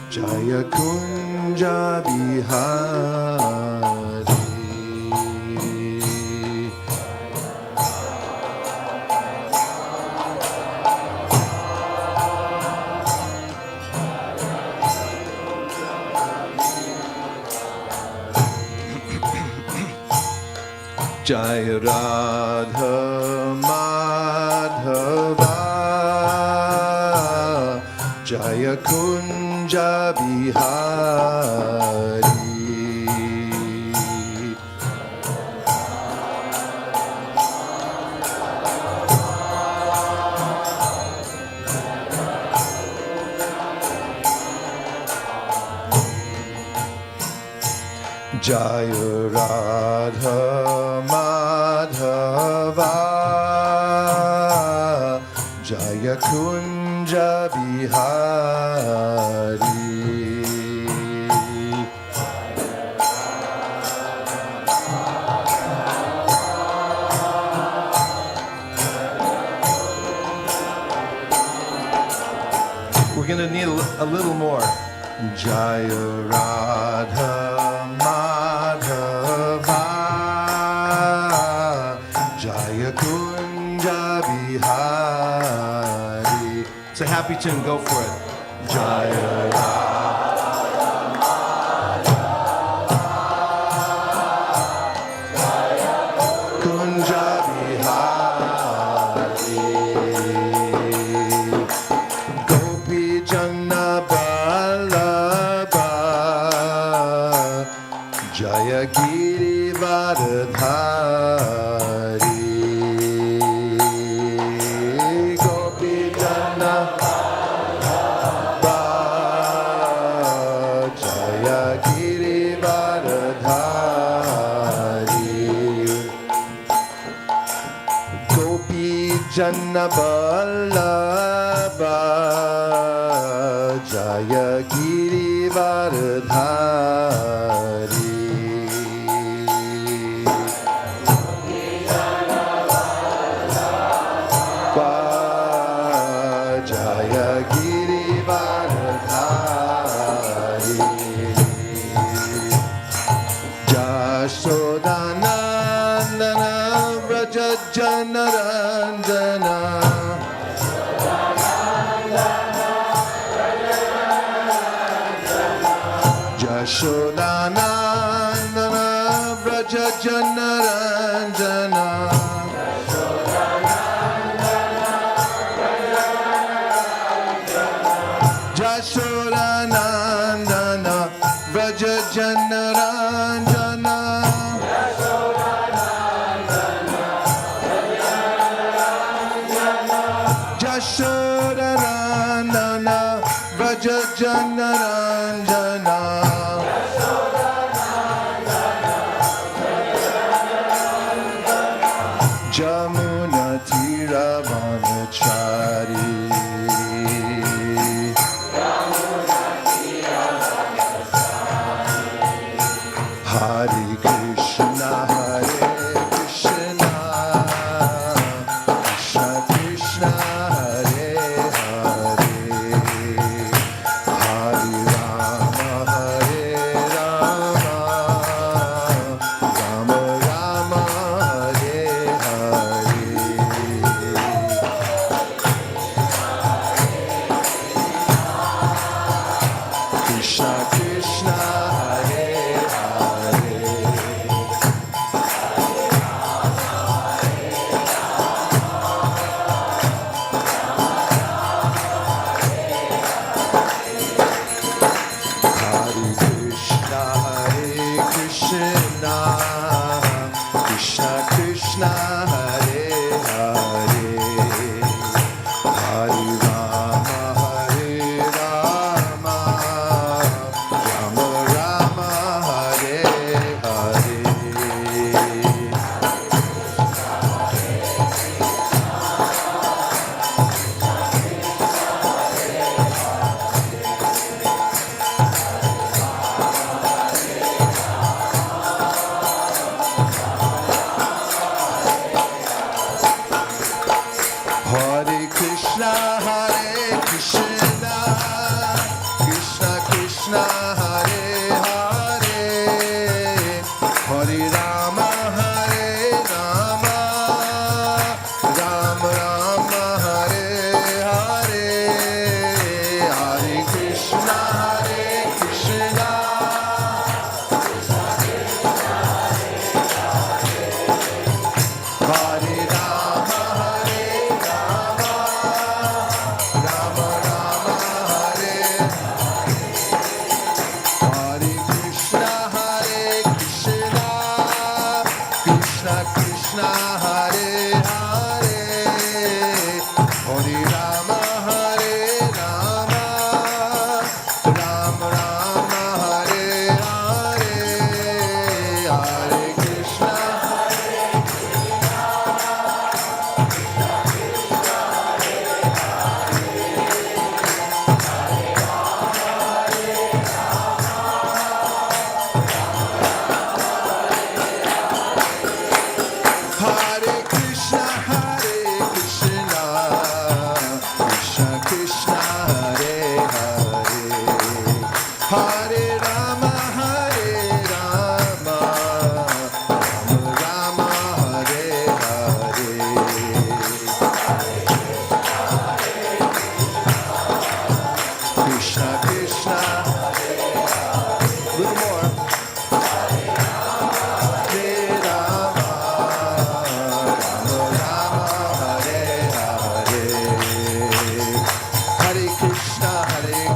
Jaya Kunja Bihari. Jaya Radha Madhava Jaya Kunja Bihari. Jaya Radha Madhava Jaya Kunja Bihari. We're going to need a little more. Jaya Radha Madhava Jaya Kunja Bihari. It's a happy tune, go for it. Jaya Radha Kunja Bihari. Gopi Janna Ballabha Jaya Giri Varadhari. Gopi Janna Ballabha Jaya Giri Varadhari. Gopi Janna Ballabha Jaya Giri Varadhari. Jaya Giri Varadhari. Jashodanandana Vraja Janaranjana Jashodanandana Vraja Janaranjana Jashodanandana Vraja Janaranjana Jashodanandana Vraja Janaranjana Jamuna Tira Vanachari. Hare Krishna, Hare Krishna, Krishna Krishna, Hare Hare, Hare Rama, Hare Rama, Rama Rama, Hare Hare. Krishna Krishna, Hare Krishna Krishna, Hare Hare, Hare Rama, Hare Rama, Rama Rama, Hare Hare. Hare Hare, Hare Rama Hare Rama, Rama Rama Hare Hare, Hare Krishna. Hare Krishna, Hare Krishna, Krishna Krishna, Hare Hare, Hare Rama, Hare Rama, Rama Rama, Hare Hare. Krishna Krishna, little more. Hare Rama, Rama Rama, Hare Hare. Hare Krishna,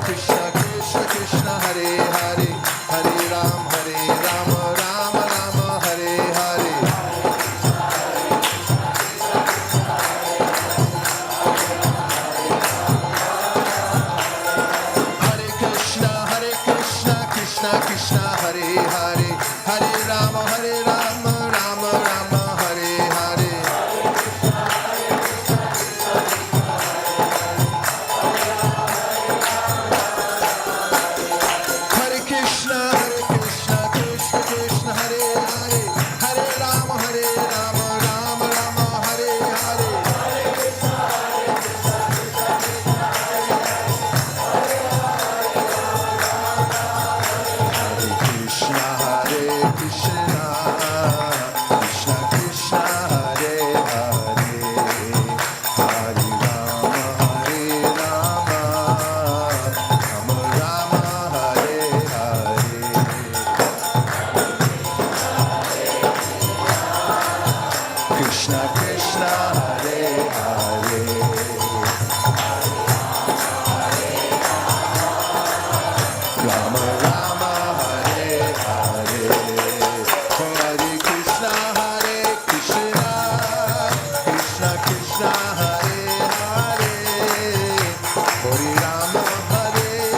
Krishna Krishna, Hare Hare, Hare Rama, Rama Rama, Hare Hare. Hare Krishna, Krishna Krishna, Hare Hare, Hare Rama, Rama Rama, Hare Hare. Hare Krishna, Krishna Krishna, Hare Hare, Hare Rama, Rama Rama, Hare Hare. Krishna, Krishna Krishna, Hare Hare, Hare Rama, Rama Rama, Hare Hare. Krishna Krishna, Hare Hare, Rama Rama, Hare Hare. Hare Krishna, Krishna Krishna, Hare Hare, Hare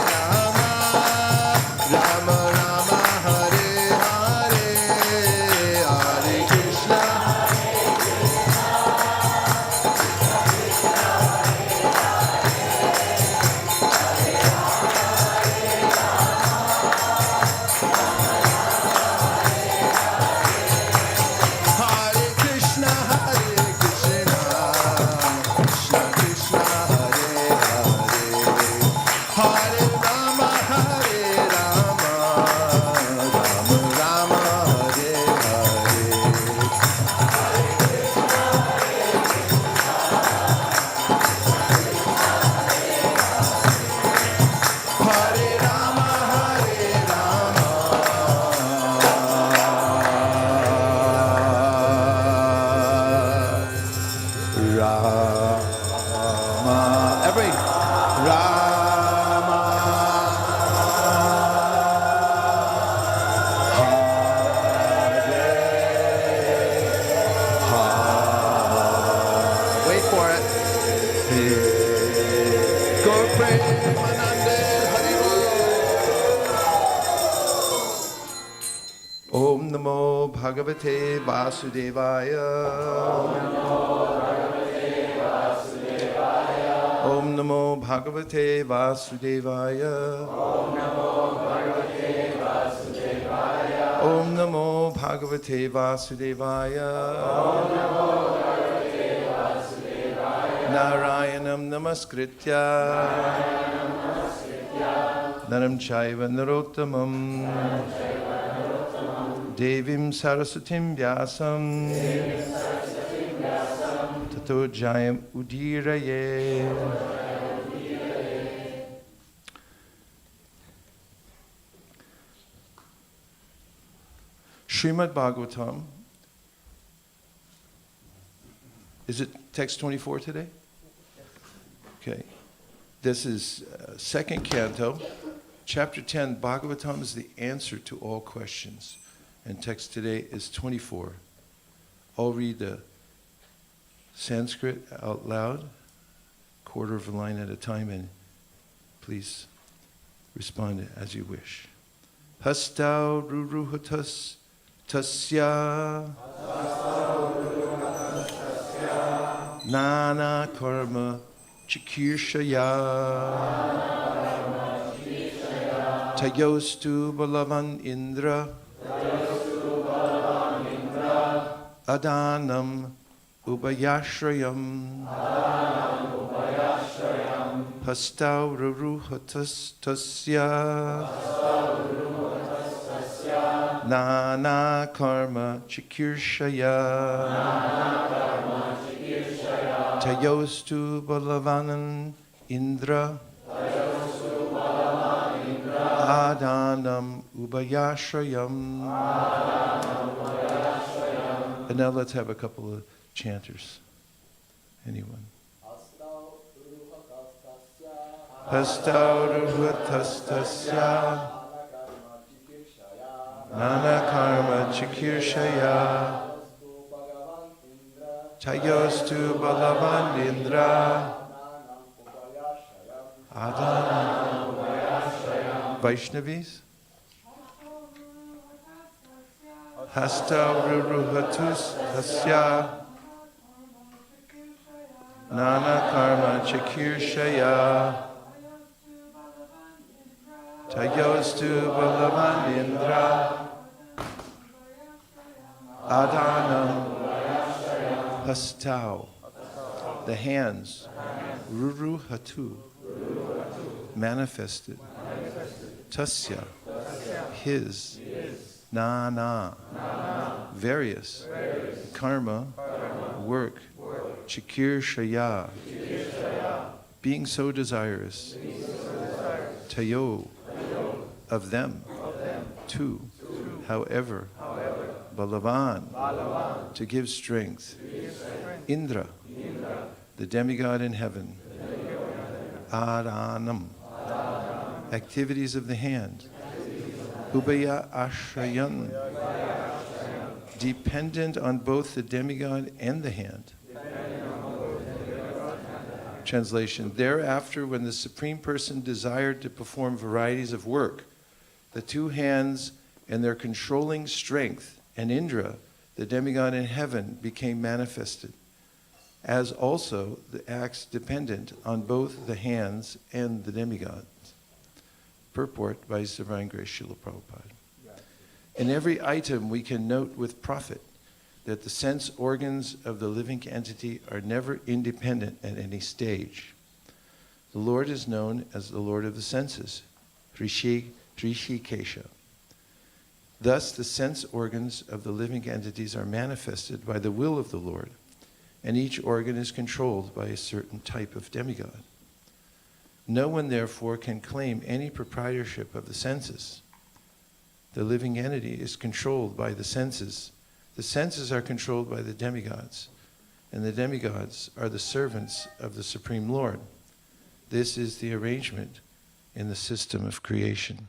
Rama, Rama Rama, Hare Hare, Hare Krishna. Hare Krishna, Krishna Krishna, Hare Hare, Hare Rama, Rama Rama, Hare Hare. Hare Rama, Rama, every Rama, Hare, wait for it. Go pray, Manande, Haribo. Om Namo Bhagavate Vasudevaya. Om Namo Bhagavate Vasudevaya. Om Namo Bhagavate Vasudevaya. Narayanam Namaskritya Naram Chaiva Narottamam Devim Sarasatim Vyasam Tato Jayam Udiraye. Srimad Bhagavatam. Is it text 24 today? Okay. This is second canto, chapter 10. Bhagavatam is the answer to all questions. And text today is 24. I'll read the Sanskrit out loud, quarter of a line at a time, and please respond as you wish. Hastau ruruhatas tasya nana karma chikirshaya tayostu balavan indra adanam ubayashrayam hastau ruruhatas tasya nana karma chikirshaya tayostu balavanan indra adanam ubayashrayam. And now let's have a couple of chanters. Anyone? Hastau ruruhatastasya nana karma chikirshaya tayostu balavan indra adana. Vaishnavis? Hastau ruruhatastasya nana karma chikirshaya tayostu balavan indra adanam. Hastau, the hands, ruruhatu, manifested, tasya, his, nana, various, karma, work, chikirshaya, being so desirous, tayo, of them, to, however, balavan, to give strength, Indra, the demigod in heaven, adanam, activities of the hand, ubaya ashrayan, dependent on both the demigod and the hand. Translation: thereafter, when the Supreme Person desired to perform varieties of work, the two hands and their controlling strength and Indra, the demigod in heaven, became manifested, as also the acts dependent on both the hands and the demigods. Purport by His Divine Grace Srila Prabhupada. In every item we can note with profit that the sense organs of the living entity are never independent at any stage. The Lord is known as the Lord of the senses, Rishikesha. Thus the sense organs of the living entities are manifested by the will of the Lord, and each organ is controlled by a certain type of demigod. No one, therefore, can claim any proprietorship of the senses. The living entity is controlled by the senses. The senses are controlled by the demigods, and the demigods are the servants of the Supreme Lord. This is the arrangement in the system of creation.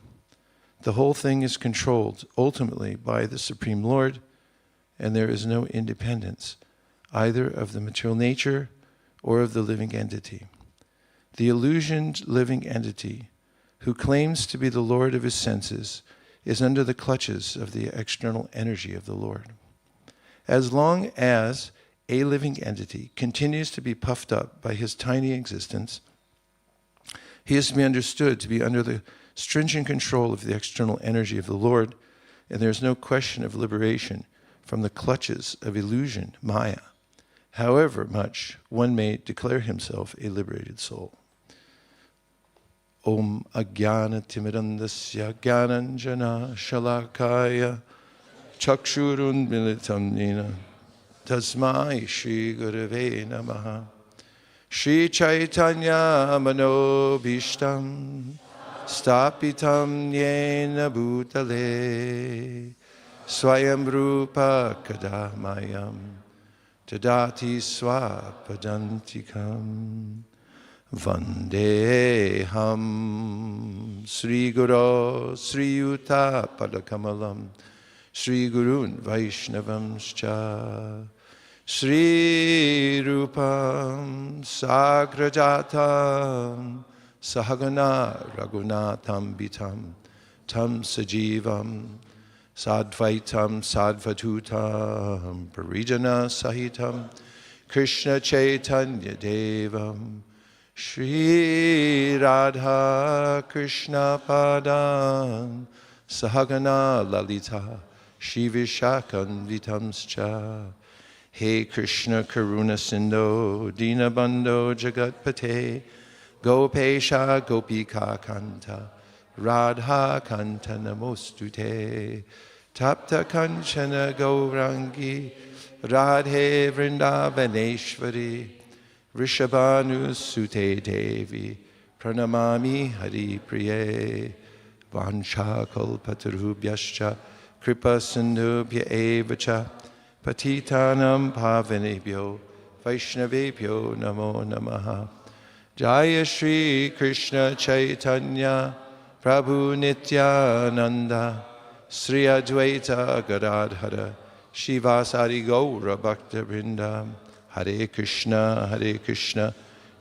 The whole thing is controlled ultimately by the Supreme Lord, and there is no independence either of the material nature or of the living entity. The illusioned living entity, who claims to be the Lord of his senses, is under the clutches of the external energy of the Lord. As long as a living entity continues to be puffed up by his tiny existence, he is to be understood to be under the stringent control of the external energy of the Lord, and there is no question of liberation from the clutches of illusion, Maya, however much one may declare himself a liberated soul. Om Ajnana Timidandasya Gyananjana Shalakaya Chakshurun Militam Nina Tasmai Shri Gurave Namaha Shri Chaitanya Manobhishtam Stapitam Yena Bhutale Swayam Rupa Kadamayam Tadati Swapadantikam Vandeham Sri Guru Sri Yuta Padakamalam Sri Gurun Vaishnavamscha Shri Rupam Sagrajatam Sahagana Raghunatham Bitam Tam Sajivam Sadvaitam Sadvatutam Parijana Sahitam Krishna Chaitanya Devam Shri Radha Krishna Padam Sahagana Lalita Shri Vishakanvitamscha He Krishna Karuna Sindho Dinabandho Jagatpate Gopesha Gopika Kanta Radha Kanta Namostute Tapta Kanchana Gaurangi Radhe Vrindavaneshwari Rishabhanu Sute Devi Pranamami Hari Priye Vansha Kalpatarubhyascha Kripa Sindhubhya Evacha Patitanam Pavanebhyo Vaishnavebhyo Namo Namaha Jaya Shri Krishna Chaitanya Prabhu Nityananda Sri Advaita Gadadhara Shivasari Gaura Bhakta Vrinda Hare Krishna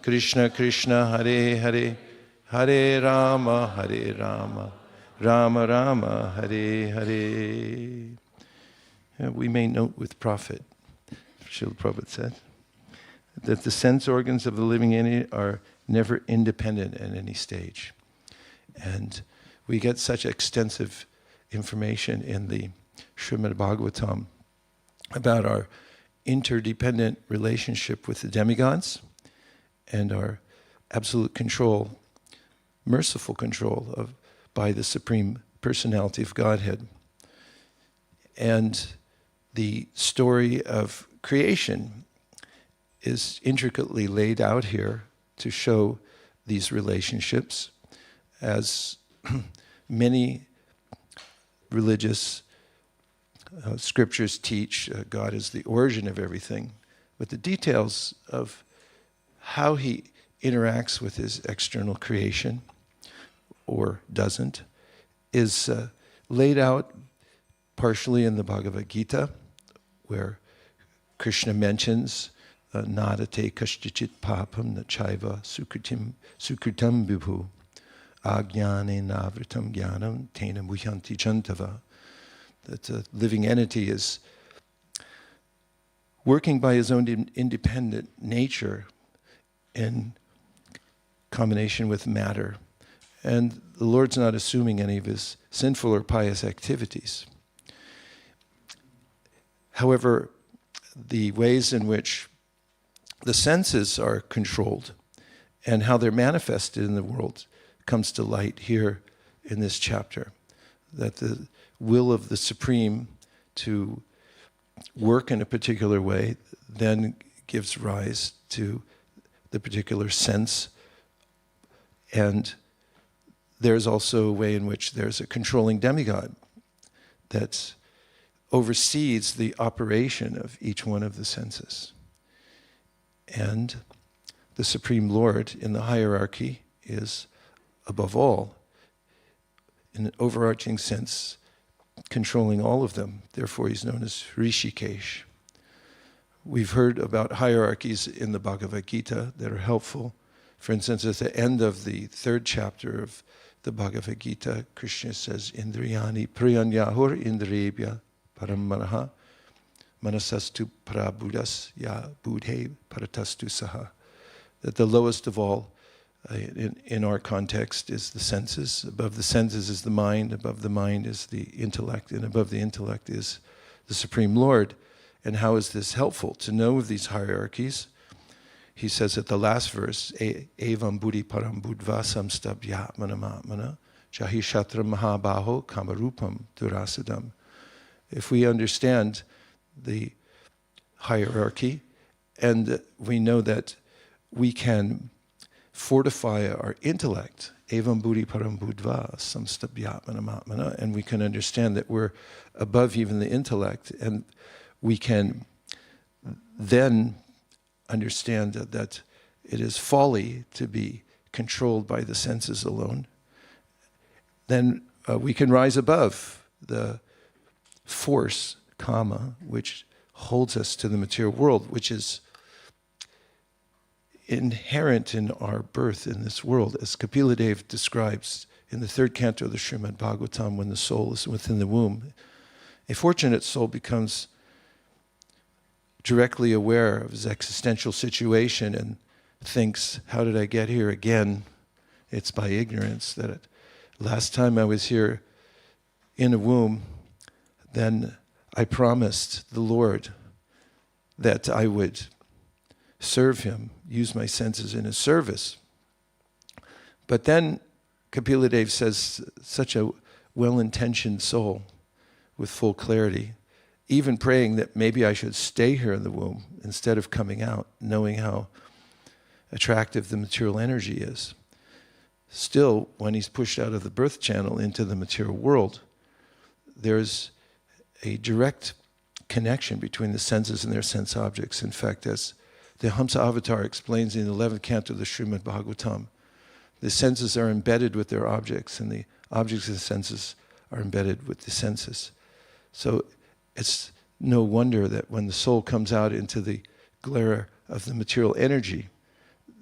Krishna Krishna Hare Hare Hare Rama Rama Rama Hare Hare. We may note with profit, Srila Prabhupada said, that the sense organs of the living entity are never independent at any stage. And we get such extensive information in the Srimad Bhagavatam about our interdependent relationship with the demigods and our absolute control, merciful control by the Supreme Personality of Godhead. And the story of creation is intricately laid out here to show these relationships, as many religious scriptures teach. God is the origin of everything, but the details of how he interacts with his external creation, or doesn't, is laid out partially in the Bhagavad Gita, where Krishna mentions nadate kashtichit papam nachaiva sukritam vibhu ajnane navritam jnanam tena muhyanti jantava. That the living entity is working by his own independent nature in combination with matter. And the Lord's not assuming any of his sinful or pious activities. However, the ways in which the senses are controlled and how they're manifested in the world comes to light here in this chapter. That the will of the Supreme to work in a particular way then gives rise to the particular sense. And there's also a way in which there's a controlling demigod that oversees the operation of each one of the senses. And the Supreme Lord in the hierarchy is, above all, in an overarching sense, controlling all of them. Therefore, he's known as Rishikesh. We've heard about hierarchies in the Bhagavad Gita that are helpful. For instance, at the end of the 3rd chapter of the Bhagavad Gita, Krishna says, Indriyani priyanyahur indriyebhya paramaraha manasastu parabudas ya budhe paratastu saha. That the lowest of all, in our context, is the senses. Above the senses is the mind. Above the mind is the intellect. And above the intellect is the Supreme Lord. And how is this helpful? To know of these hierarchies, he says at the last verse, Evam buddhi param buddva samstabhya manamatmana jahi shatra mahabaho kamarupam durasadam. If we understand the hierarchy, and we know that we can fortify our intellect, evam buddhi param buddva samstabhya manamatmana, and we can understand that we're above even the intellect, and we can then understand that it is folly to be controlled by the senses alone. Then we can rise above the force, kama, which holds us to the material world, which is inherent in our birth in this world, as Kapila Dev describes in the third canto of the Srimad Bhagavatam, when the soul is within the womb. A fortunate soul becomes directly aware of his existential situation and thinks, how did I get here again? It's by ignorance. That last time I was here in a womb, then I promised the Lord that I would serve him, use my senses in his service. But then Kapila Dev says, such a well-intentioned soul with full clarity, even praying that maybe I should stay here in the womb instead of coming out, knowing how attractive the material energy is. Still, when he's pushed out of the birth channel into the material world, there's a direct connection between the senses and their sense objects. In fact, as the Hamsa Avatar explains in the 11th canto of the Srimad Bhagavatam, the senses are embedded with their objects, and the objects of the senses are embedded with the senses. So it's no wonder that when the soul comes out into the glare of the material energy,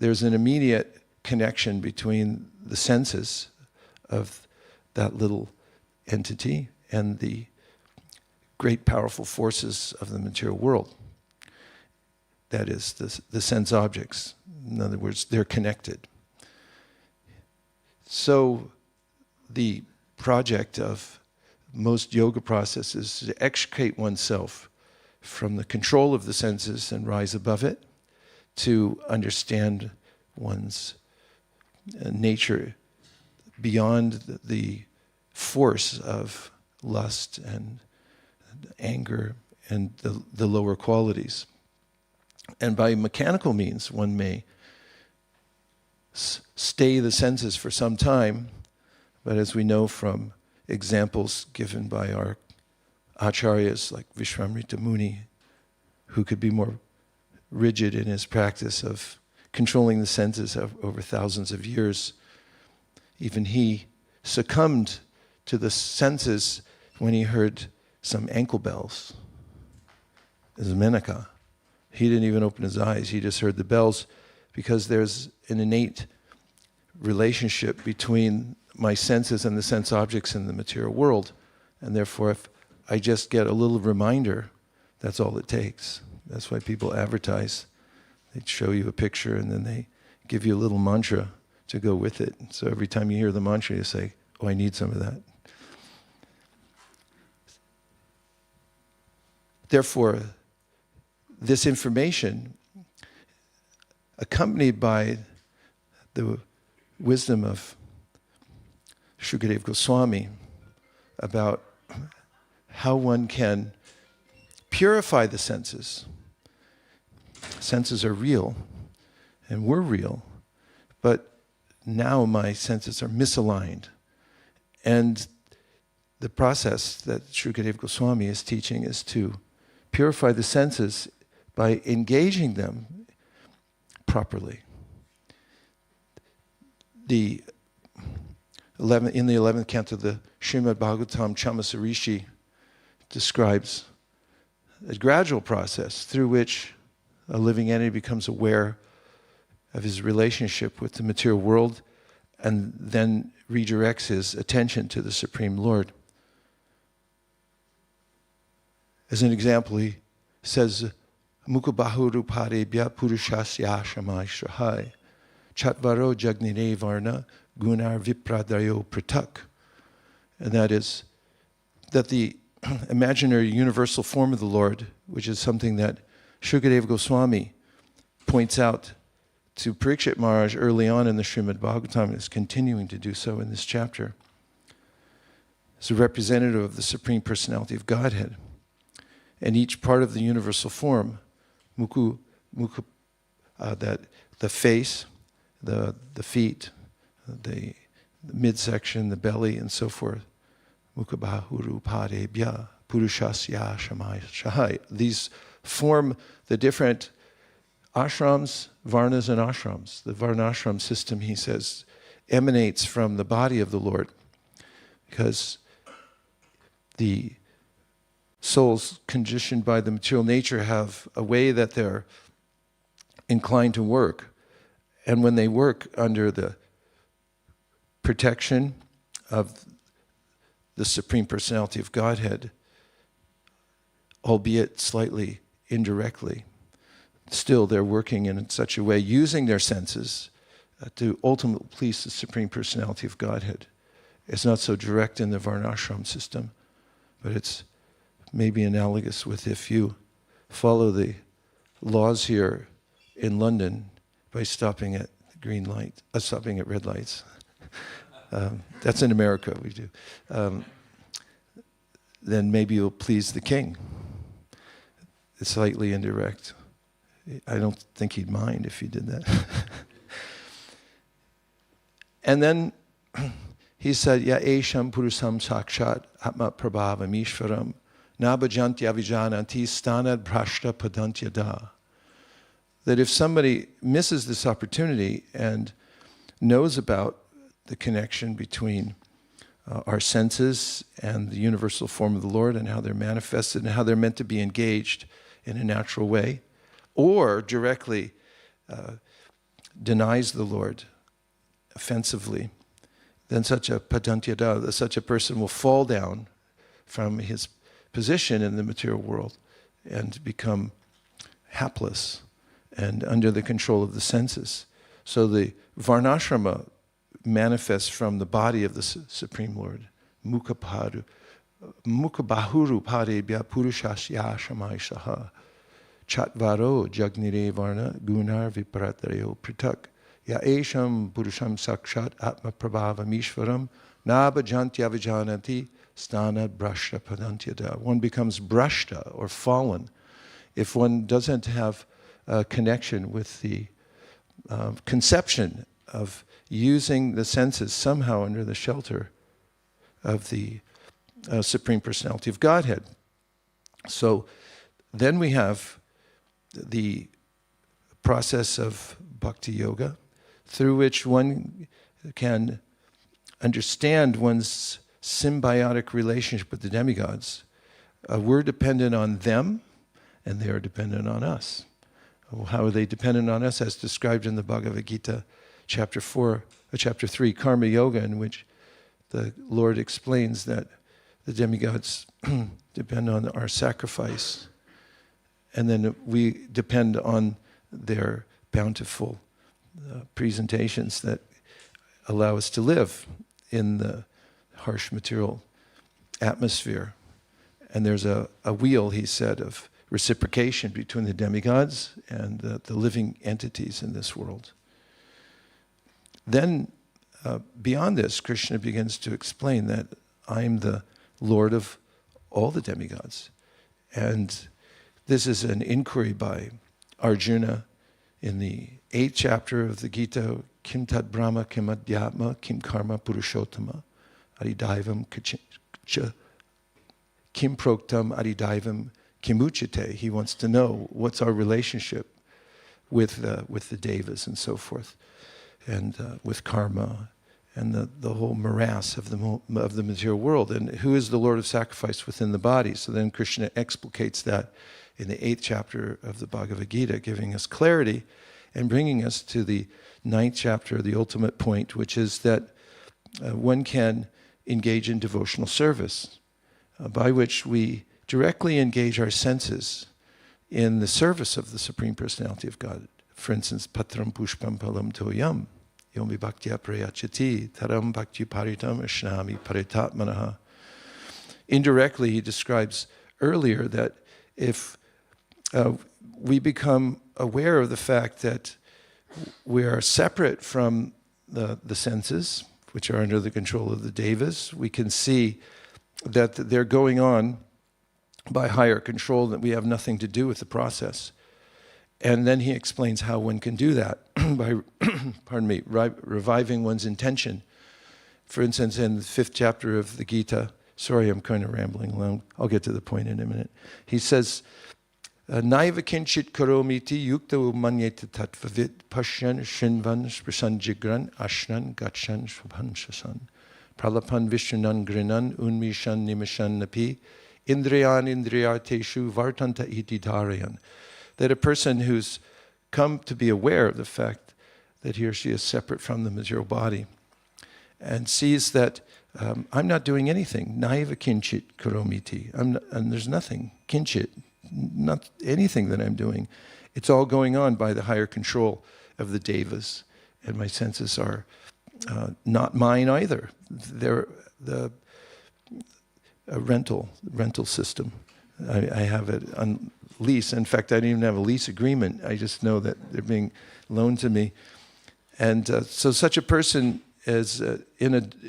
there's an immediate connection between the senses of that little entity and the great powerful forces of the material world. That is, the sense objects. In other words, they're connected. So the project of most yoga processes is to extricate oneself from the control of the senses and rise above it, to understand one's nature beyond the force of lust and anger and the lower qualities. And by mechanical means, one may stay the senses for some time, but as we know from examples given by our acharyas like Vishwamrita Muni, who could be more rigid in his practice of controlling the senses over thousands of years, even he succumbed to the senses when he heard some ankle bells. As Menaka, he didn't even open his eyes, he just heard the bells, because there's an innate relationship between my senses and the sense objects in the material world. And therefore, if I just get a little reminder, that's all it takes. That's why people advertise. They show you a picture and then they give you a little mantra to go with it. So every time you hear the mantra, you say, oh, I need some of that. Therefore, this information, accompanied by the wisdom of Shukadev Goswami about how one can purify the senses. Senses are real, and we're real, but now my senses are misaligned. And the process that Shukadev Goswami is teaching is to purify the senses by engaging them properly. In the 11th canto of the Srimad Bhagavatam, Chamasa Rishi describes a gradual process through which a living entity becomes aware of his relationship with the material world and then redirects his attention to the Supreme Lord. As an example, he says, Mukhabahuru Parebhya Purushasya Shamai Shahai Chatvaro Jagnire Varna Gunar Vipradayo Pratak. And that is that the imaginary universal form of the Lord, which is something that Shukadev Goswami points out to Parikshit Maharaj early on in the Srimad Bhagavatam, and is continuing to do so in this chapter, is a representative of the Supreme Personality of Godhead. And each part of the universal form, that the face, the feet, the midsection, the belly, and so forth, Mukhabahuru Parebhya Purushasya Shamai Shahai. These form the different ashrams, varnas, and ashrams. The varnashram system, he says, emanates from the body of the Lord, because the souls conditioned by the material nature have a way that they're inclined to work. And when they work under the protection of the Supreme Personality of Godhead, albeit slightly indirectly, still they're working in such a way, using their senses to ultimately please the Supreme Personality of Godhead. It's not so direct in the Varnashram system, but it's maybe analogous with if you follow the laws here in London by stopping at green light, stopping at red lights. That's in America, we do. Then maybe you'll please the king. It's slightly indirect. I don't think he'd mind if you did that. And then he said, Ya esham purusam sakshat atma prabhavam ishvaram nabhajanti avijananti stanad brashta padantyada. That if somebody misses this opportunity and knows about the connection between our senses and the universal form of the Lord and how they're manifested and how they're meant to be engaged in a natural way, or directly denies the Lord offensively, then such a padantyada, such a person will fall down from his position in the material world and become hapless and under the control of the senses. So the Varnashrama manifests from the body of the Supreme Lord. Mukhabahuru parebhya purushasya shamaysaha chatvaro jagnire varna gunar viparatarayo pritak ya esham purusham sakshat atma prabhavam ishvaram nabhajanti avijanati stana brashta padantyada. One becomes brashta, or fallen, if one doesn't have a connection with the conception of using the senses somehow under the shelter of the Supreme Personality of Godhead. So then we have the process of bhakti yoga, through which one can understand one's symbiotic relationship with the demigods. We're dependent on them, and they are dependent on us. How are they dependent on us? As described in the Bhagavad Gita, chapter 3, Karma Yoga, in which the Lord explains that the demigods depend on our sacrifice, and then we depend on their bountiful presentations that allow us to live in the harsh material atmosphere. And there's a wheel, he said, of reciprocation between the demigods and the living entities in this world. Then, beyond this, Krishna begins to explain that I'm the Lord of all the demigods. And this is an inquiry by Arjuna in the 8th chapter of the Gita, Kim Tat Brahma, Kim Adhyatma, Kim Karma Purushottama, Adidaivam Kim Proktam, Adidaivam Kim Uchite. He wants to know what's our relationship with the devas and so forth, and with karma, and the whole morass of the material world, and who is the Lord of sacrifice within the body. So then Krishna explicates that in the 8th chapter of the Bhagavad Gita, giving us clarity and bringing us to the 9th chapter, the ultimate point, which is that one can engage in devotional service, by which we directly engage our senses in the service of the Supreme Personality of God. For instance, patram pushpam palam toyam, yomi bhaktya prayachati, taram bhakti paritam ashnami paritatmanaha. Indirectly, he describes earlier that if we become aware of the fact that we are separate from the senses, which are under the control of the devas, we can see that they're going on by higher control, that we have nothing to do with the process. And then he explains how one can do that by, reviving one's intention. For instance, in the 5th chapter of the Gita, sorry, I'm kind of rambling along, I'll get to the point in a minute. He says, Naiva kinchit karomiti yukta manyeta tatvavit pashyan shinvan sprasan jigran ashnan gatshan shubhan shasan pralapan vishnunan grinan unmishan nimishan napi Indriyan indriyateshu vartanta iti dharayan. That a person who's come to be aware of the fact that he or she is separate from the material body and sees that I'm not doing anything. Naiva kinchit karomiti. And there's nothing. Kinchit. Not anything that I'm doing. It's all going on by the higher control of the devas. And my senses are not mine either. They're a rental system. I have it on lease. In fact, I don't even have a lease agreement. I just know that they're being loaned to me. And so such a person is,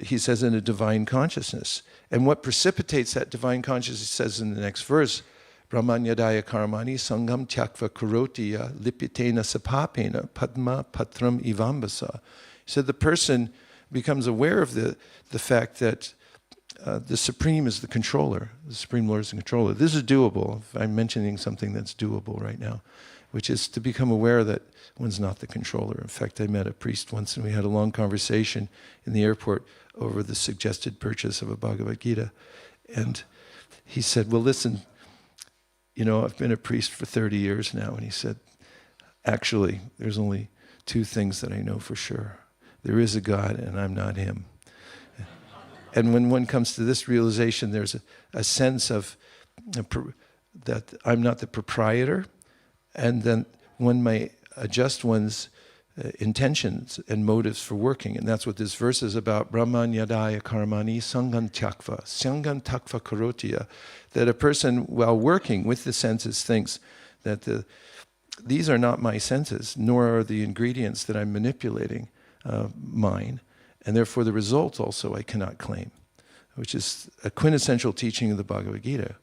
he says, in a divine consciousness. And what precipitates that divine consciousness, he says in the next verse, Brahmanyadaya karmani sangam tyakva karotiya lipitena sapapena padma patram ivambasa. He said the person becomes aware of the fact that the Supreme is the controller. The Supreme Lord is the controller. This is doable. I'm mentioning something that's doable right now, which is to become aware that one's not the controller. In fact, I met a priest once and we had a long conversation in the airport over the suggested purchase of a Bhagavad Gita. And he said, well, listen, I've been a priest for 30 years now. And he said, actually, there's only two things that I know for sure. There is a God and I'm not him. And when one comes to this realization, there's a sense of that I'm not the proprietor, and then one may adjust one's intentions and motives for working. And that's what this verse is about. Brahman yadaya karmani sangan tyakva karotiya. That a person, while working with the senses, thinks that these are not my senses, nor are the ingredients that I'm manipulating mine. And therefore the result also I cannot claim, which is a quintessential teaching of the Bhagavad Gita.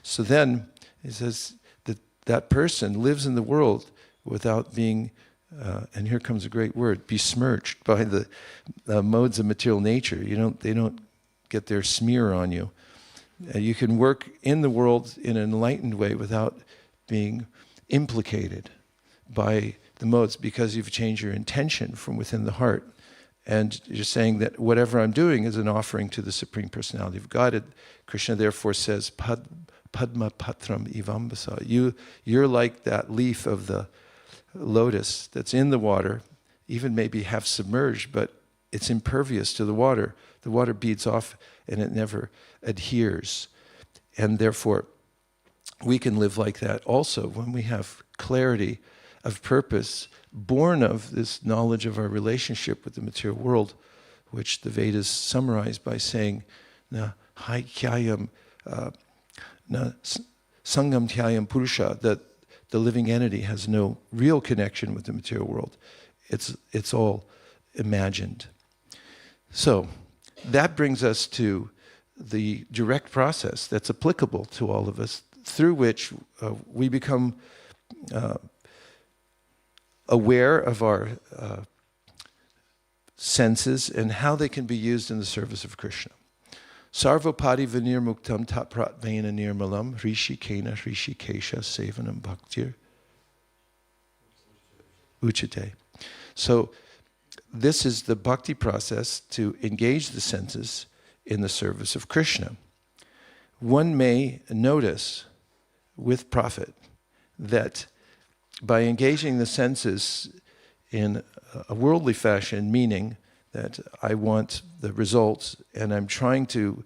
So then it says that that person lives in the world without being, and here comes a great word, besmirched by the modes of material nature. They don't get their smear on you. You can work in the world in an enlightened way without being implicated by the modes because you've changed your intention from within the heart. And you're saying that whatever I'm doing is an offering to the Supreme Personality of Godhead. Krishna therefore says, Padma patram ivambasa. You're like that leaf of the lotus that's in the water, even maybe half submerged, but it's impervious to the water. The water beads off and it never adheres. And therefore, we can live like that also when we have clarity of purpose, born of this knowledge of our relationship with the material world, which the Vedas summarize by saying, na haikyayam, na sangam tyayam purusha, that the living entity has no real connection with the material world. It's all imagined. So that brings us to the direct process that's applicable to all of us, through which we become aware of our senses and how they can be used in the service of Krishna. Sarvapadi vinirmuktam tatpratvena nirmalam rishikena rishikesha sevanam bhaktir uchate. So this is the bhakti process to engage the senses in the service of Krishna. One may notice with profit that by engaging the senses in a worldly fashion, meaning that I want the results and I'm trying to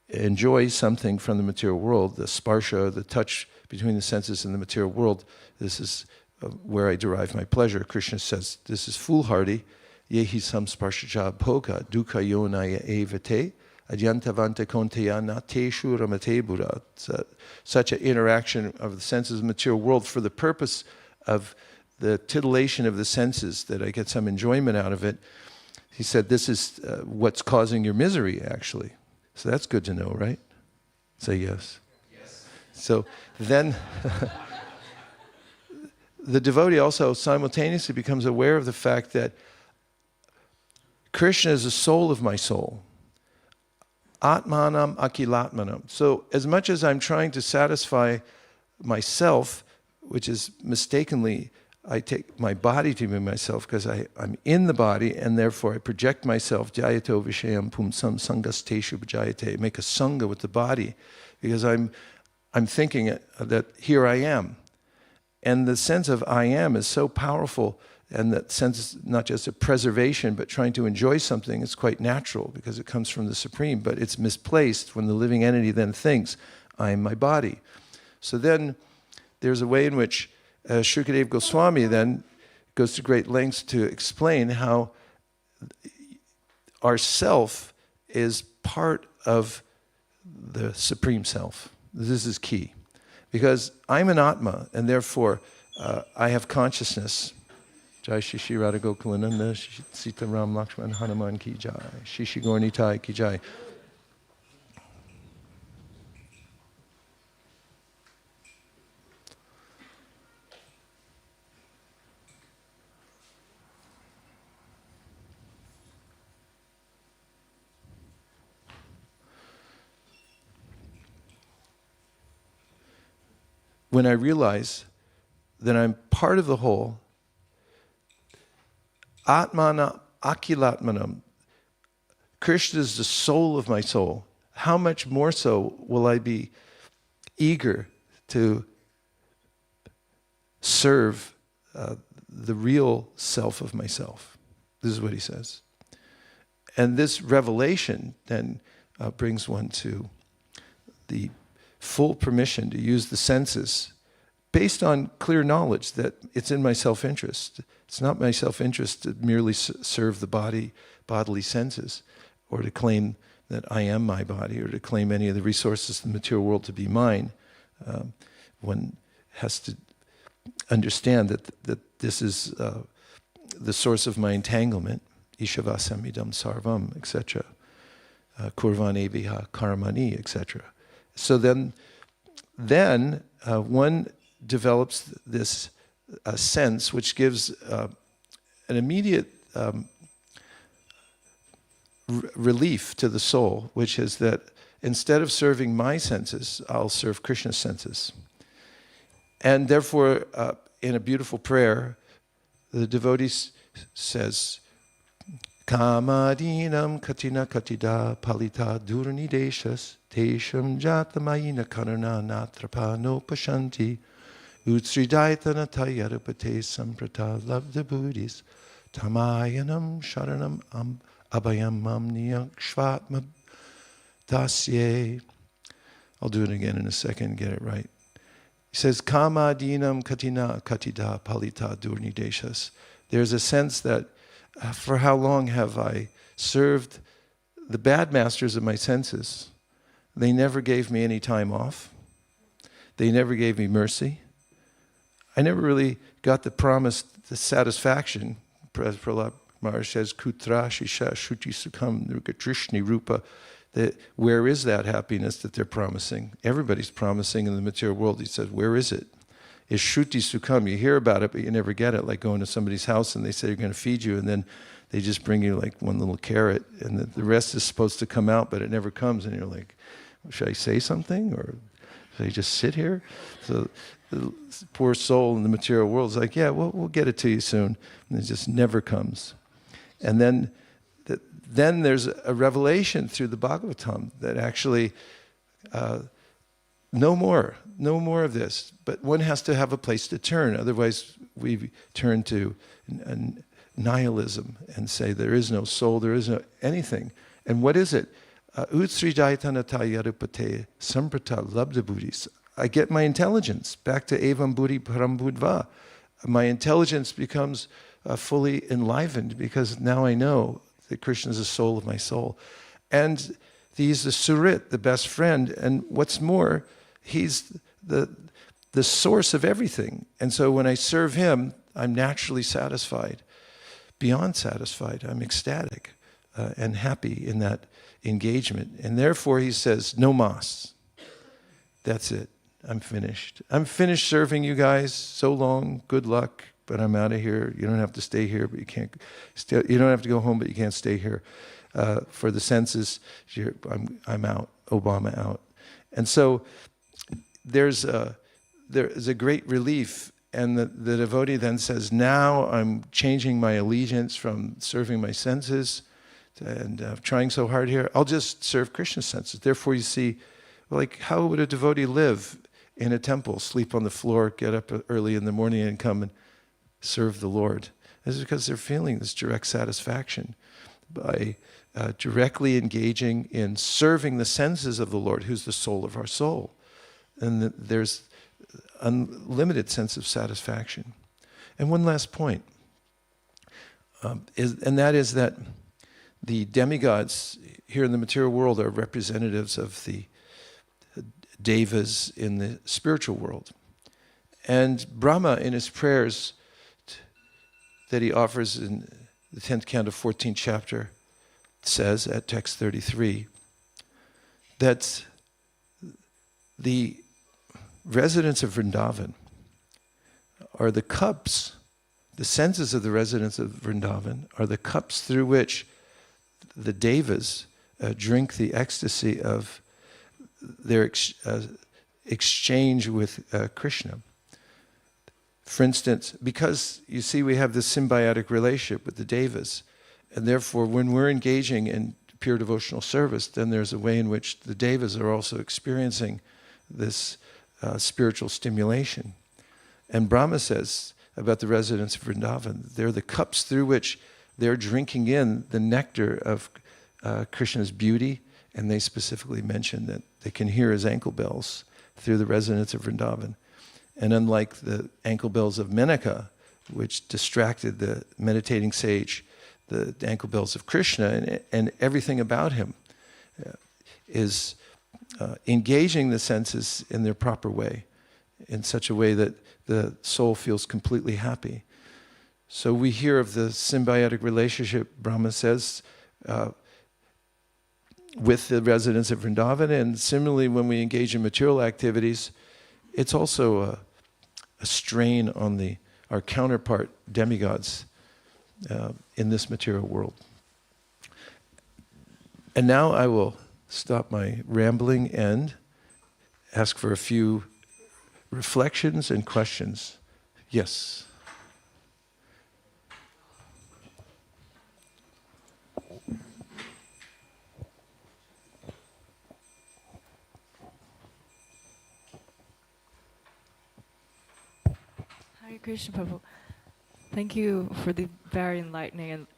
enjoy something from the material world, the sparsha, the touch between the senses and the material world, this is where I derive my pleasure. Krishna says, this is foolhardy. Yehi sam sparshaja bhoga dukkha yonaya evate adyantavanta konteya nateshu ramate buddha. Such an interaction of the senses and the material world for the purpose of the titillation of the senses, that I get some enjoyment out of it. He said, this is what's causing your misery, actually. So that's good to know, right? Say yes. Yes. So then the devotee also simultaneously becomes aware of the fact that Krishna is the soul of my soul. Atmanam akilatmanam. So as much as I'm trying to satisfy myself, which is mistakenly, I take my body to be myself because I'm in the body and therefore I project myself, jayato vishayam pumsam sangasteshu bhajayate, make a sangha with the body because I'm thinking that here I am. And the sense of I am is so powerful, and that sense not just of preservation, but trying to enjoy something is quite natural because it comes from the Supreme, but it's misplaced when the living entity then thinks, I am my body. So then there's a way in which Shukadev Goswami then goes to great lengths to explain how our self is part of the Supreme Self. This is key. Because I'm an Atma, and therefore I have consciousness. Jai Shishi Radha Gokulananda, Sita Ram Lakshman Hanuman Ki Jai, Shishi Gornitai Ki Jai. When I realize that I'm part of the whole, Atmana Akilatmanam, Krishna is the soul of my soul. How much more so will I be eager to serve the real self of myself? This is what he says. And this revelation then brings one to the full permission to use the senses based on clear knowledge that it's in my self-interest. It's not my self-interest to merely serve the bodily senses, or to claim that I am my body, or to claim any of the resources of the material world to be mine. One has to understand that this is the source of my entanglement, Ishavasamidam sarvam, etc. Kurvan eviha karmani, etc. So then one develops this sense which gives an immediate relief to the soul, which is that instead of serving my senses, I'll serve Krishna's senses. And therefore, in a beautiful prayer, the devotee says, Kamadinam katina katida palita durnideshas tesham jatamayina karuna natrapa no pashanti utsridaitana tayarapate samprata labda buddhis tamayanam sharanam abhayam mamniyak shvatma dasye. I'll do it again in a second, get it right. He says, Kamadinam katina katida palita durnideshas. There's a sense that for how long have I served the bad masters of my senses? They never gave me any time off. They never gave me mercy. I never really got the promised the satisfaction. As Prahlad Maharaj says, Kutra Shisha Shuti Sukham Nrugatrishni Rupa. Where is that happiness that they're promising? Everybody's promising in the material world. He says, where is it? Is Shruti Sukham. You hear about it, but you never get it. Like going to somebody's house and they say they're going to feed you, and then they just bring you like one little carrot, and the rest is supposed to come out, but it never comes. And you're like, should I say something? Or should I just sit here? So the poor soul in the material world is like, yeah, we'll get it to you soon. And it just never comes. And then there's a revelation through the Bhagavatam that actually no more of this. But one has to have a place to turn. Otherwise, we turn to nihilism and say there is no soul, there is no anything. And what is it? Utsrijaitana yarupate samprata labda buddhis. I get my intelligence back to evam buddhi param buddhva. My intelligence becomes fully enlivened because now I know that Krishna is the soul of my soul. And he's the surit, the best friend. And what's more, he's the source of everything. And so when I serve him, I'm naturally satisfied, beyond satisfied. I'm ecstatic and happy in that engagement. And therefore he says, no mas. That's it. I'm finished. I'm finished serving you guys. So long. Good luck. But I'm out of here. You don't have to stay here, but you can't. You don't have to go home, but you can't stay here. For the senses, I'm out. Obama out. And so there is a great relief, and the devotee then says, now I'm changing my allegiance from serving my senses and trying so hard here. I'll just serve Krishna's senses. Therefore, you see, Like, how would a devotee live in a temple, sleep on the floor, get up early in the morning and come and serve the Lord? This is because they're feeling this direct satisfaction by directly engaging in serving the senses of the Lord, who's the soul of our soul. And there's unlimited sense of satisfaction. And one last point, and that is that the demigods here in the material world are representatives of the devas in the spiritual world. And Brahma, in his prayers that he offers in the 10th canto, 14th chapter, says at text 33 that the residents of Vrindavan are the cups, the senses of the residents of Vrindavan are the cups through which the devas drink the ecstasy of their exchange with Krishna. For instance, because you see we have this symbiotic relationship with the devas, and therefore when we're engaging in pure devotional service, then there's a way in which the devas are also experiencing this spiritual stimulation. And Brahma says about the residents of Vrindavan, they're the cups through which they're drinking in the nectar of Krishna's beauty, and they specifically mention that they can hear his ankle bells through the residents of Vrindavan. And unlike the ankle bells of Menaka, which distracted the meditating sage, the ankle bells of Krishna and everything about him is engaging the senses in their proper way, in such a way that the soul feels completely happy. So we hear of the symbiotic relationship, Brahma says, with the residents of Vrindavan, and similarly when we engage in material activities, it's also a strain on our counterpart demigods in this material world. And now I will stop my rambling and ask for a few reflections and questions. Yes. Hare Krishna Prabhu. Thank you for the very enlightening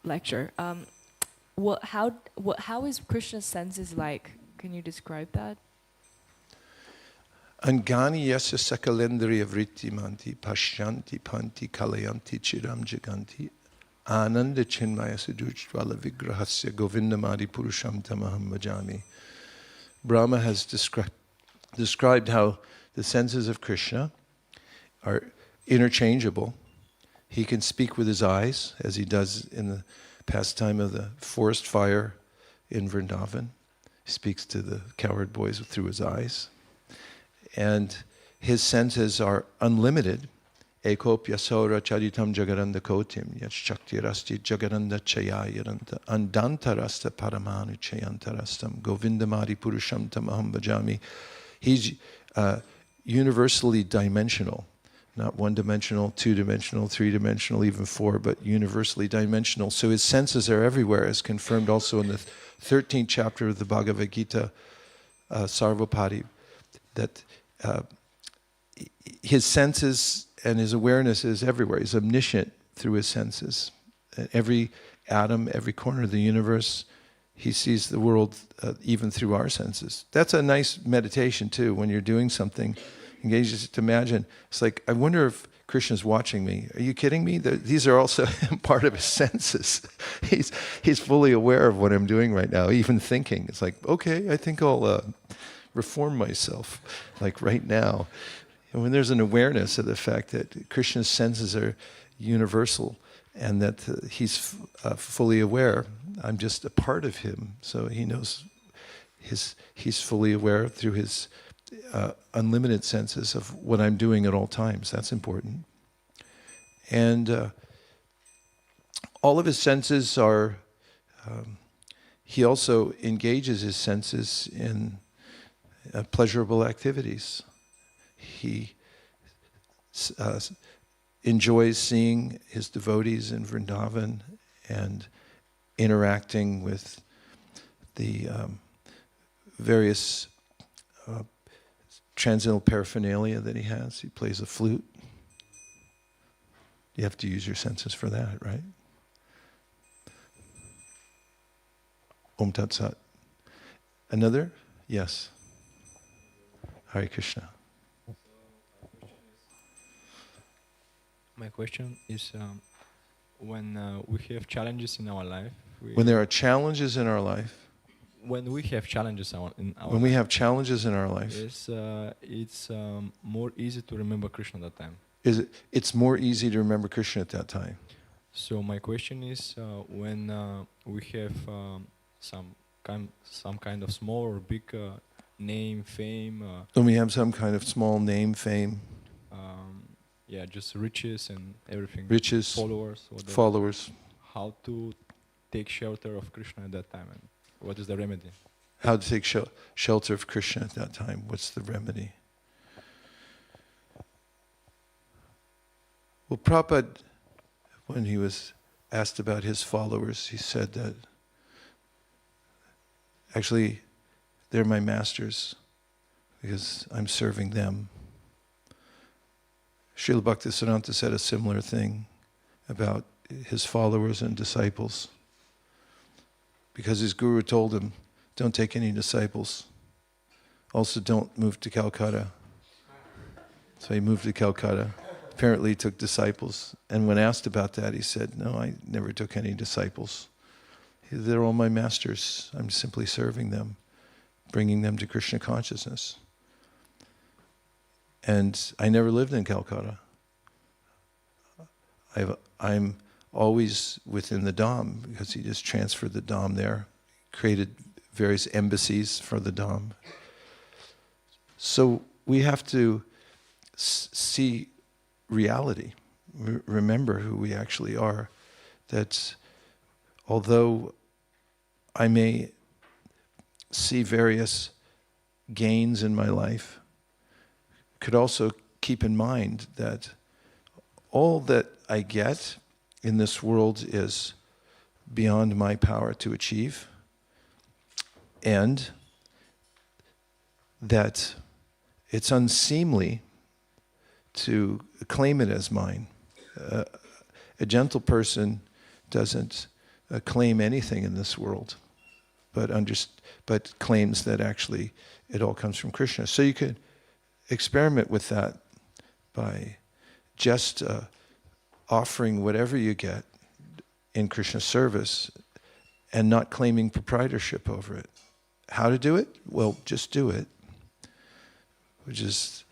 lecture. How is Krishna's senses like? Can you describe that? Angani yasya sakalendriya vritti manti pashyanti panti kalayanti chiram jaganti ananda chinmaya sudujjvala vigrahasya govindamadi purusham tamaham bhajami. Brahma has described how the senses of Krishna are interchangeable. He can speak with his eyes, as he does in the pastime of the forest fire in Vrindavan. He speaks to the cowherd boys through his eyes. And his senses are unlimited. Ekopya saura charitam jagaranda kotim yachaktirasti jagaranda chayayaranta andantarasta paramanu chayantarastam govindamadi purusham tamaham bhajami. He's universally dimensional. Not one-dimensional, two-dimensional, three-dimensional, even four, but universally dimensional. So his senses are everywhere, as confirmed also in the 13th chapter of the Bhagavad Gita, Sarvapati, that his senses and his awareness is everywhere. He's omniscient through his senses. Every atom, every corner of the universe, he sees the world even through our senses. That's a nice meditation, too, when you're doing something. Engages to imagine. It's like, I wonder if Krishna's watching me. Are you kidding me? These are also part of his senses. He's fully aware of what I'm doing right now, even thinking. It's like, okay, I think I'll reform myself, like right now. And when there's an awareness of the fact that Krishna's senses are universal and that he's fully aware, I'm just a part of him. So he knows he's fully aware through his unlimited senses of what I'm doing at all times. That's important. And all of his senses are, he also engages his senses in pleasurable activities. He enjoys seeing his devotees in Vrindavan and interacting with the various transcendental paraphernalia that he has. He plays a flute. You have to use your senses for that, right? Om Tat Sat. Another? Yes. Hare Krishna. My question is, when we have challenges in our life, When there are challenges in our life, when we have challenges in our when we have challenges in our life, it's more easy to remember Krishna at that time. it's more easy to remember Krishna at that time. So my question is, when we have some kind of small or big name, fame, When we have some kind of small name, fame, just riches and everything, riches, followers, whatever, followers, how to take shelter of Krishna at that time, and what is the remedy? how to take shelter of Krishna at that time. What's the remedy? Well, Prabhupada, when he was asked about his followers, he said that actually they're my masters because I'm serving them. Srila Bhaktisiddhanta said a similar thing about his followers and disciples. Because his guru told him, don't take any disciples. Also don't move to Calcutta. So he moved to Calcutta. Apparently he took disciples. And when asked about that, he said, no, I never took any disciples. They're all my masters. I'm simply serving them, bringing them to Krishna consciousness. And I never lived in Calcutta. I'm always within the Dham, because he just transferred the Dham there, created various embassies for the Dham. So we have to see reality, remember who we actually are, that although I may see various gains in my life, could also keep in mind that all that I get in this world is beyond my power to achieve, and that it's unseemly to claim it as mine. A gentle person doesn't claim anything in this world, but claims that actually it all comes from Krishna. So you could experiment with that by just offering whatever you get in Krishna service and not claiming proprietorship over it. How to do it? Well, just do it, which is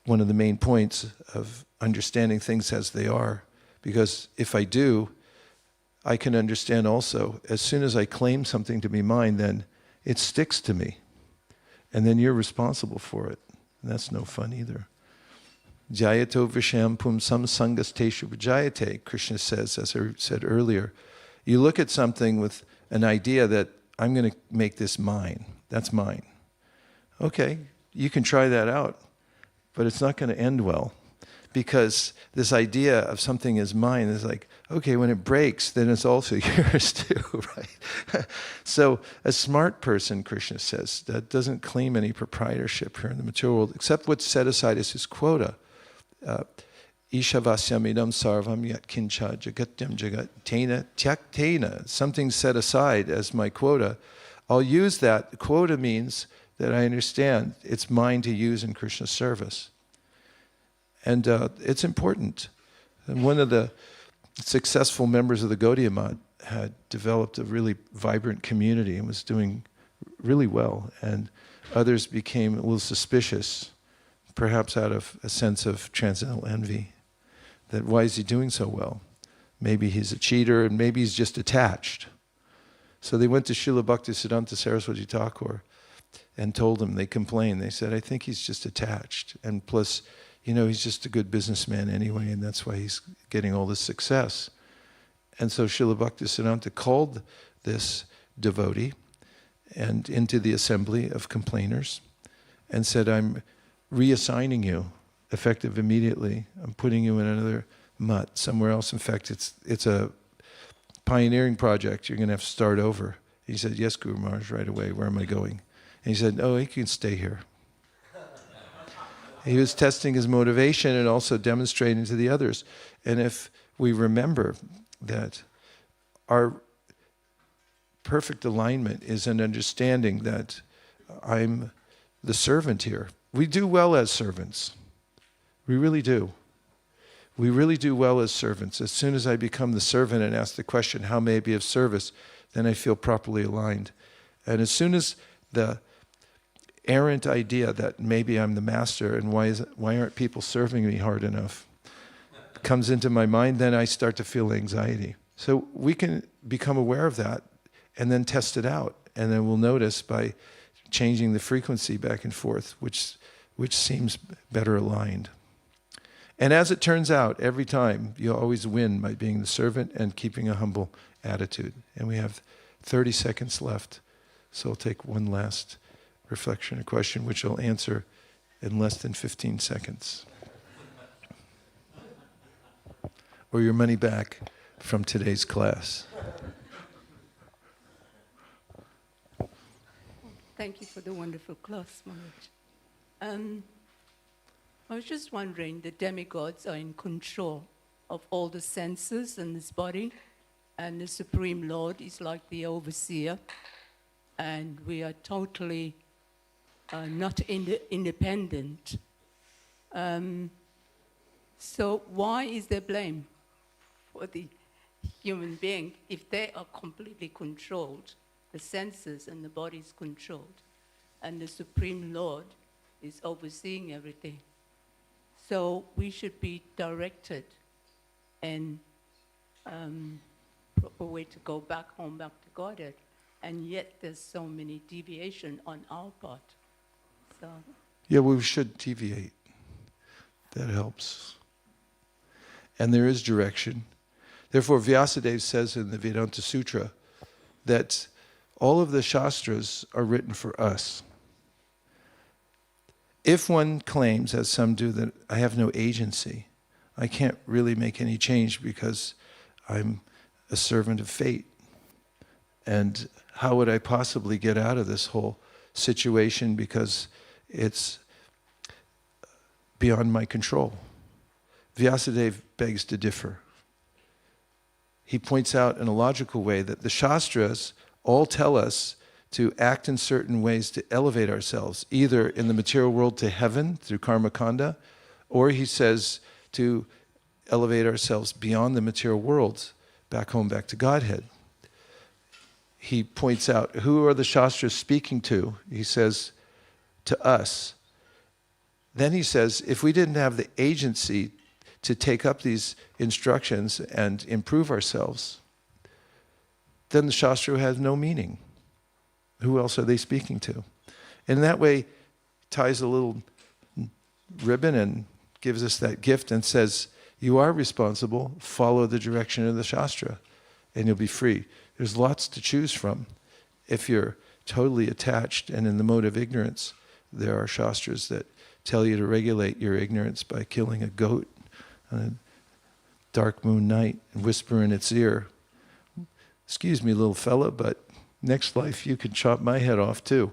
one of the main points of understanding things as they are. Because if I do, I can understand also, as soon as I claim something to be mine, then it sticks to me. And then you're responsible for it. And that's no fun either. Jayato visham pum samsangasteshu vijayate, Krishna says, as I said earlier. You look at something with an idea that I'm going to make this mine. That's mine. Okay, you can try that out, but it's not going to end well. Because this idea of something as mine is like, okay, when it breaks, then it's also yours too, right? So a smart person, Krishna says, that doesn't claim any proprietorship here in the material world, except what's set aside as his quota. Ishavasyam idam sarvam yat kincha jagatyam jagat tena tyaktena. Something set aside as my quota. I'll use that. Quota means that I understand it's mine to use in Krishna's service. And it's important. And one of the successful members of the Gaudiya Math had developed a really vibrant community and was doing really well. And others became a little suspicious, perhaps out of a sense of transcendental envy, that why is he doing so well? Maybe he's a cheater and maybe he's just attached. So they went to Srila Bhaktisiddhanta Saraswati Thakur and told him, they complained. They said, I think he's just attached. And plus, you know, he's just a good businessman anyway, and that's why he's getting all this success. And so Srila Bhaktisiddhanta called this devotee and into the assembly of complainers and said, I'm reassigning you, effective immediately. I'm putting you in another mutt somewhere else. In fact, it's a pioneering project. You're going to have to start over. He said, yes, Guru Maharaj, right away. Where am I going? And he said, oh, he can stay here. He was testing his motivation and also demonstrating to the others. And if we remember that our perfect alignment is an understanding that I'm the servant here. We do well as servants. We really do. We really do well as servants. As soon as I become the servant and ask the question, how may I be of service, then I feel properly aligned. And as soon as the errant idea that maybe I'm the master and why aren't people serving me hard enough comes into my mind, then I start to feel anxiety. So we can become aware of that and then test it out. And then we'll notice by changing the frequency back and forth, which seems better aligned. And as it turns out, every time you always win by being the servant and keeping a humble attitude. And we have 30 seconds left. So I'll take one last reflection, a question which I'll answer in less than 15 seconds. Or your money back from today's class. Thank you for the wonderful class, Maharaj. I was just wondering, the demigods are in control of all the senses in this body, and the Supreme Lord is like the overseer, and we are totally not independent. So why is there blame for the human being if they are completely controlled? The senses and the body is controlled, and the Supreme Lord is overseeing everything. So we should be directed and proper way to go back home, back to Godhead. And yet there's so many deviation on our part. So Yeah, we should deviate. That helps. And there is direction. Therefore, Vyasadeva says in the Vedanta Sutra that all of the Shastras are written for us. If one claims, as some do, that I have no agency, I can't really make any change because I'm a servant of fate. And how would I possibly get out of this whole situation because it's beyond my control? Vyasadeva begs to differ. He points out in a logical way that the Shastras all tell us to act in certain ways to elevate ourselves, either in the material world to heaven through karma kanda, or he says to elevate ourselves beyond the material world, back home, back to Godhead. He points out, who are the Shastras speaking to? He says, to us. Then he says, if we didn't have the agency to take up these instructions and improve ourselves, then the Shastra has no meaning. Who else are they speaking to? And in that way, ties a little ribbon and gives us that gift and says, you are responsible, follow the direction of the Shastra, and you'll be free. There's lots to choose from. If you're totally attached and in the mode of ignorance, there are Shastras that tell you to regulate your ignorance by killing a goat on a dark moon night and whisper in its ear, excuse me, little fella, but next life you can chop my head off too.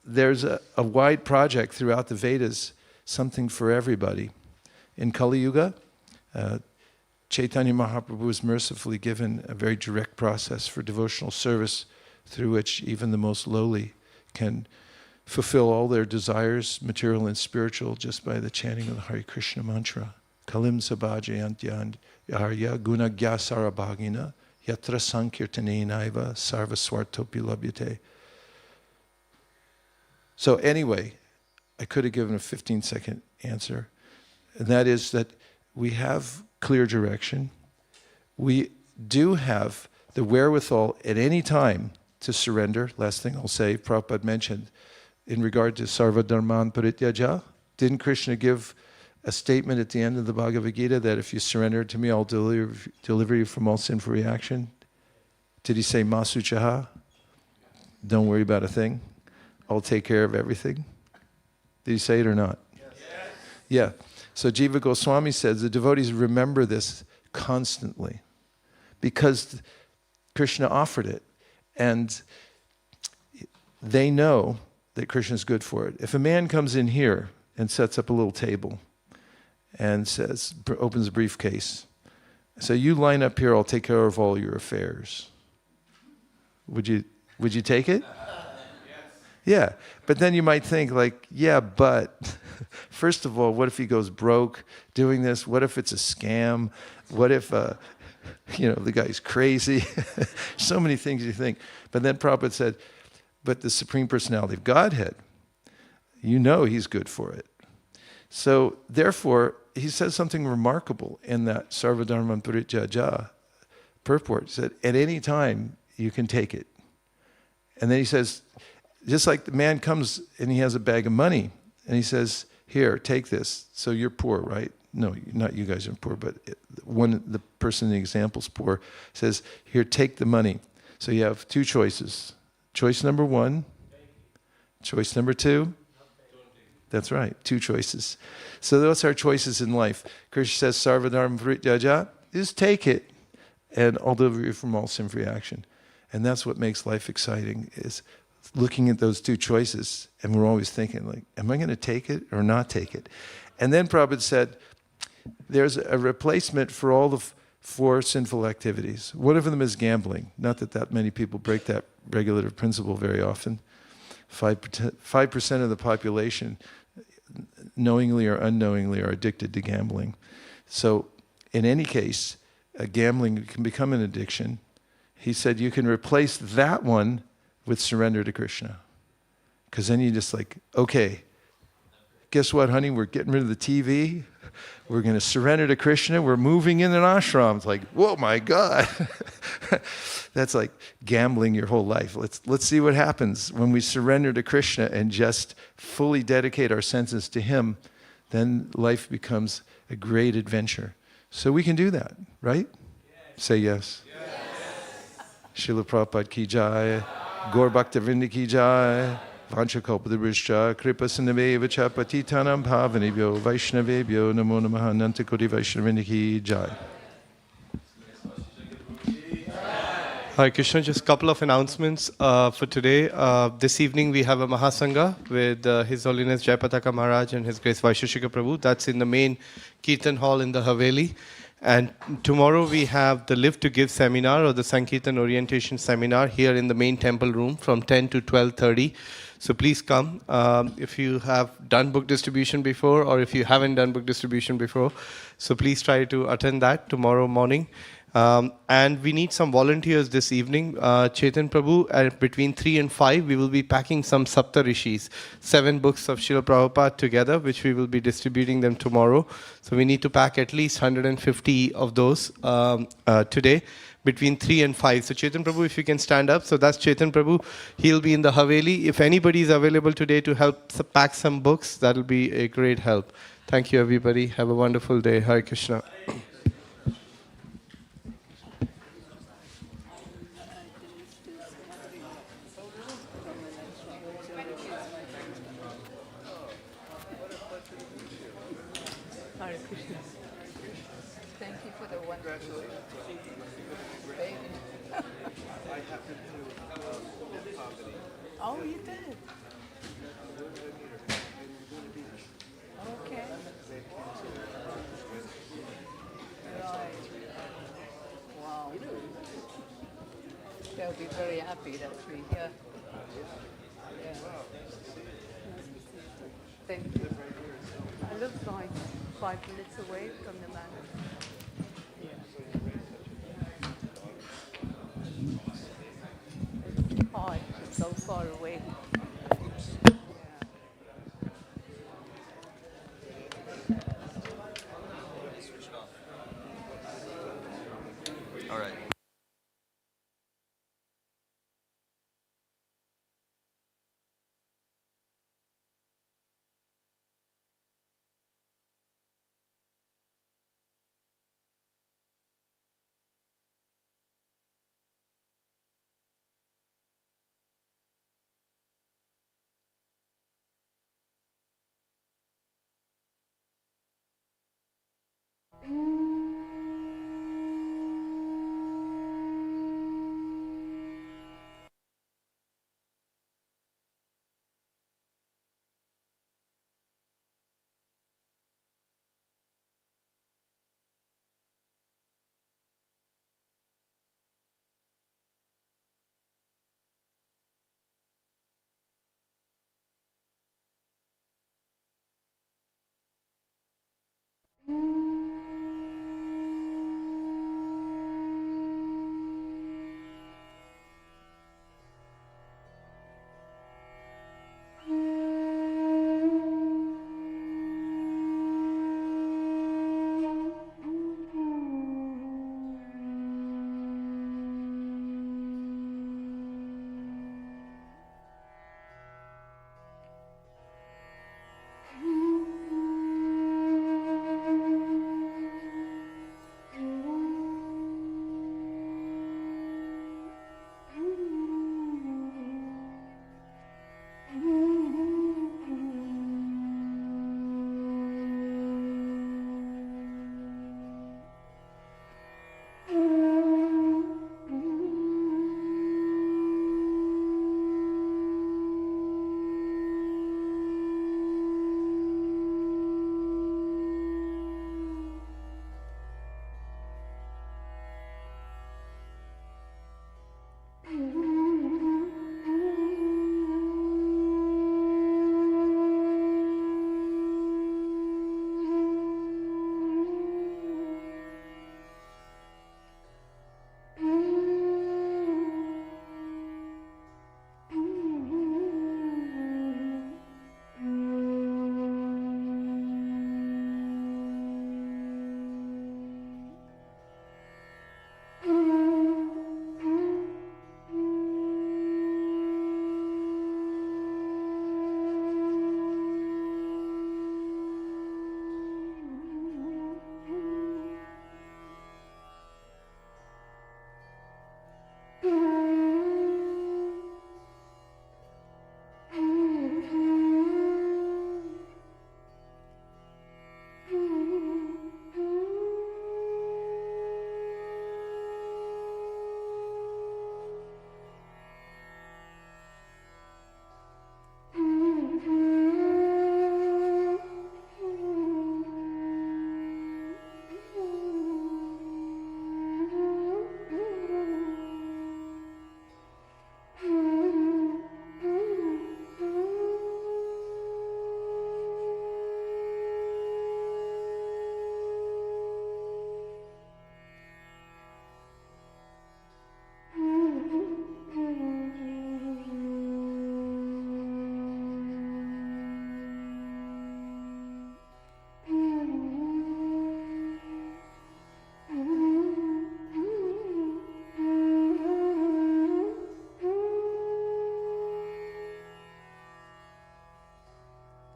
There's a wide project throughout the Vedas, something for everybody. In Kali Yuga, Chaitanya Mahaprabhu was mercifully given a very direct process for devotional service through which even the most lowly can fulfill all their desires, material and spiritual, just by the chanting of the Hare Krishna mantra. Kalim sabhajayantyan yarya gunagya sarabhagina yatra sankirtanenaiva sarva swartopi labhyate. So anyway, I could have given a 15-second answer, and that is that we have clear direction. We do have the wherewithal at any time to surrender. Last thing I'll say, Prabhupada mentioned, in regard to Sarva Dharman Parityaja, didn't Krishna give a statement at the end of the Bhagavad Gita that if you surrender to me, I'll deliver you from all sinful reaction? Did he say Masuchaha? Don't worry about a thing. I'll take care of everything. Did he say it or not? Yes. Yeah. So Jiva Goswami says the devotees remember this constantly because Krishna offered it. And they know that Krishna's good for it. If a man comes in here and sets up a little table and says, opens a briefcase, so you line up here, I'll take care of all your affairs. Would you take it? Yeah, but then you might think like, yeah, but first of all, what if he goes broke doing this? What if it's a scam? What if, the guy's crazy? So many things you think. But then Prabhupada said, but the Supreme Personality of Godhead, he's good for it. So therefore, he says something remarkable in that Sarvadharman Parityaja purport. He said, at any time, you can take it. And then he says, just like the man comes and he has a bag of money, and he says, here, take this. So you're poor, right? No, not you guys are poor, but the person in the example's poor, says, here, take the money. So you have two choices. Choice number one, choice number two. That's right, two choices. So those are choices in life. Krishna says, Sarvadharma Parityaja, just take it, and I'll deliver you from all sin-free action. And that's what makes life exciting, is looking at those two choices, and we're always thinking, like, am I going to take it or not take it? And then Prabhupada said, there's a replacement for all the four sinful activities. One of them is gambling. Not that many people break that regulative principle very often. 5% of the population, knowingly or unknowingly, are addicted to gambling. So in any case, gambling can become an addiction. He said you can replace that one with surrender to Krishna. Because then you just like, okay, guess what, honey? We're getting rid of the TV. We're going to surrender to Krishna. We're moving in an ashram. It's like, whoa, my God. That's like gambling your whole life. Let's see what happens when we surrender to Krishna and just fully dedicate our senses to Him. Then life becomes a great adventure. So we can do that, right? Yes. Say yes. Srila Prabhupada ki jai, Gaur Bhakta Vrinda ki jai, Vanchakalpaduruscha, Kripa Sindhaveva Patitanam Bhavanebhyo, Vaishnavebhyo, Namo Namaha, Nantakoti Vaishnavrinda ki jai. Hare Krishna, just a couple of announcements for today. This evening we have a Mahasangha with His Holiness Jayapataka Maharaj and His Grace Vaisesika Prabhu. That's in the main Kirtan Hall in the Haveli. And tomorrow we have the Live to Give seminar, or the Sankirtan Orientation Seminar, here in the main temple room from 10 to 12:30. So please come. If you have done book distribution before, or if you haven't done book distribution before, so please try to attend that tomorrow morning. And we need some volunteers this evening. Chetan Prabhu, between 3 and 5, we will be packing some Sapta Rishis, 7 books of Srila Prabhupada together, which we will be distributing them tomorrow. So we need to pack at least 150 of those today, between 3 and 5. So Chetan Prabhu, if you can stand up. So that's Chetan Prabhu. He'll be in the Haveli. If anybody is available today to help pack some books, that will be a great help. Thank you, everybody. Have a wonderful day. Hare Krishna. Hare Krishna. Thank you for the wonderful baby. Oh, you did? Okay. Right. Wow. They'll be very happy that we're here. Yeah. Thank you. I live like 5 minutes away from the manor. Yeah. It's hard, it's so far away. All right.